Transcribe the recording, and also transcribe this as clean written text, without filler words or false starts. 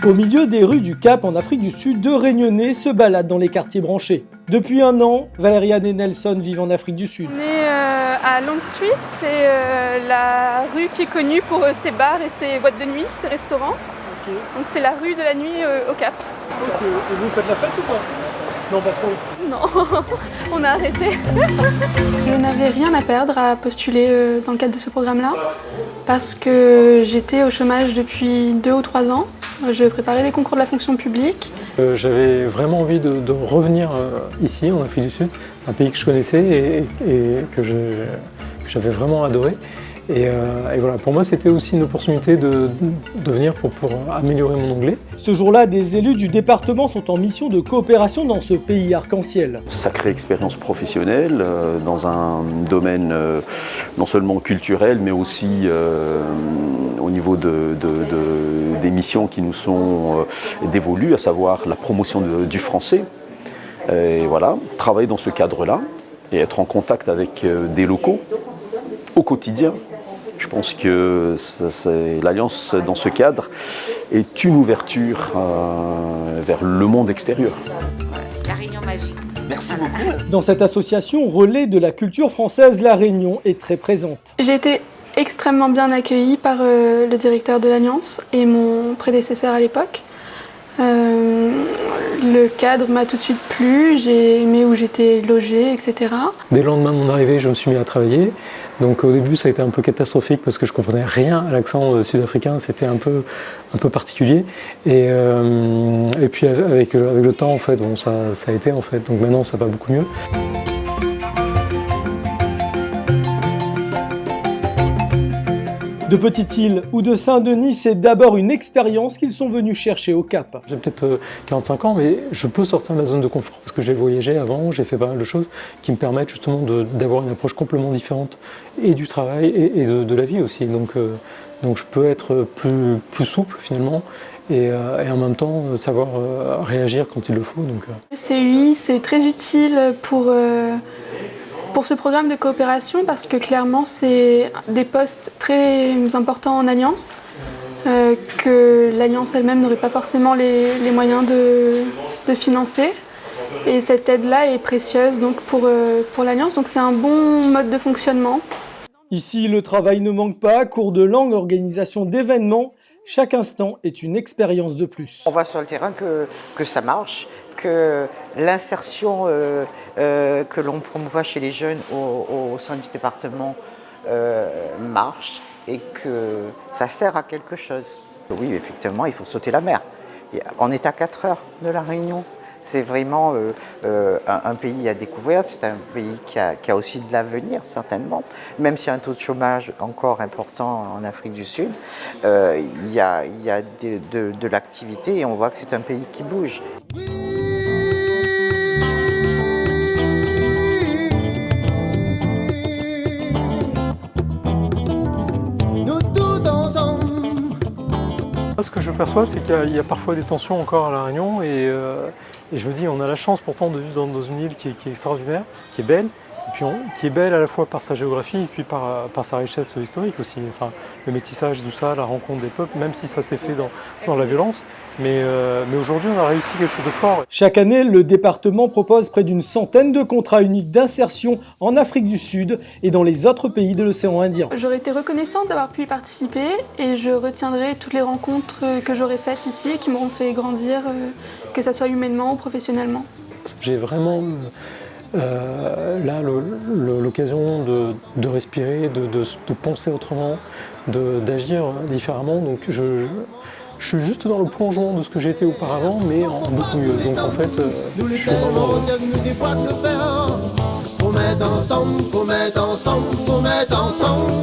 Au milieu des rues du Cap en Afrique du Sud, deux Réunionnais se baladent dans les quartiers branchés. Depuis un an, Valériane et Nelson vivent en Afrique du Sud. On est à Long Street, c'est la rue qui est connue pour ses bars et ses boîtes de nuit, ses restaurants. Okay. Donc c'est la rue de la nuit au Cap. Ok, et vous faites la fête ou pas? Non, pas trop. Non, on a arrêté. Je n'avais rien à perdre à postuler dans le cadre de ce programme-là, parce que j'étais au chômage depuis 2 ou 3 ans. Je préparais des concours de la fonction publique. J'avais vraiment envie de revenir ici, en Afrique du Sud. C'est un pays que je connaissais et que j'avais vraiment adoré. Et voilà, pour moi, c'était aussi une opportunité de venir pour améliorer mon anglais. Ce jour-là, des élus du département sont en mission de coopération dans ce pays arc-en-ciel. Sacrée expérience professionnelle dans un domaine non seulement culturel, mais aussi au niveau des missions qui nous sont dévolues, à savoir la promotion du français. Et voilà, travailler dans ce cadre-là et être en contact avec des locaux au quotidien. Je pense que l'Alliance, dans ce cadre, est une ouverture vers le monde extérieur. La Réunion magique. Merci beaucoup. Dans cette association relais de la culture française, La Réunion est très présente. J'ai été extrêmement bien accueillie par le directeur de l'Alliance et mon prédécesseur à l'époque. Le cadre m'a tout de suite plu, j'ai aimé où j'étais logée, etc. Dès le lendemain de mon arrivée, je me suis mis à travailler. Donc au début, ça a été un peu catastrophique parce que je comprenais rien à l'accent sud-africain, c'était un peu particulier. Et puis avec le temps, en fait, bon, ça a été en fait. Donc maintenant, ça va beaucoup mieux. De Petite-Île ou de Saint-Denis, c'est d'abord une expérience qu'ils sont venus chercher au Cap. J'ai peut-être 45 ans, mais je peux sortir de ma zone de confort parce que j'ai voyagé avant, j'ai fait pas mal de choses qui me permettent justement d'avoir une approche complètement différente et du travail et de la vie aussi. Donc je peux être plus souple finalement et en même temps savoir réagir quand il le faut. Le CUI, c'est très utile pour ce programme de coopération parce que clairement c'est des postes très importants en Alliance que l'Alliance elle-même n'aurait pas forcément les moyens de financer et cette aide-là est précieuse donc pour l'Alliance, donc c'est un bon mode de fonctionnement. Ici, le travail ne manque pas, cours de langue, organisation d'événements, chaque instant est une expérience de plus. On voit sur le terrain que ça marche, que l'insertion que l'on promouvoit chez les jeunes au sein du département marche et que ça sert à quelque chose. Oui, effectivement, il faut sauter la mer. On est à 4 heures de La Réunion. C'est vraiment un pays à découvrir, c'est un pays qui a aussi de l'avenir certainement. Même s'il y a un taux de chômage encore important en Afrique du Sud, il y a de l'activité et on voit que c'est un pays qui bouge. Ce que je perçois, c'est qu'il y a parfois des tensions encore à La Réunion et je me dis on a la chance pourtant de vivre dans une île qui est extraordinaire, qui est belle, et puis qui est belle à la fois par sa géographie et puis par sa richesse historique aussi. Enfin, le métissage, tout ça, la rencontre des peuples, même si ça s'est fait dans la violence. Mais aujourd'hui, on a réussi quelque chose de fort. Chaque année, le département propose près d'une centaine de contrats uniques d'insertion en Afrique du Sud et dans les autres pays de l'océan Indien. J'aurais été reconnaissante d'avoir pu y participer et je retiendrai toutes les rencontres que j'aurais faites ici et qui m'auront fait grandir, que ce soit humainement ou professionnellement. J'ai vraiment là l'occasion de respirer, de penser autrement, d'agir différemment. Donc je suis juste dans le plongeon de ce que j'ai été auparavant, mais en beaucoup mieux. Donc en fait, je suis vraiment Faut mettre ensemble, faut mettre ensemble, faut mettre ensemble.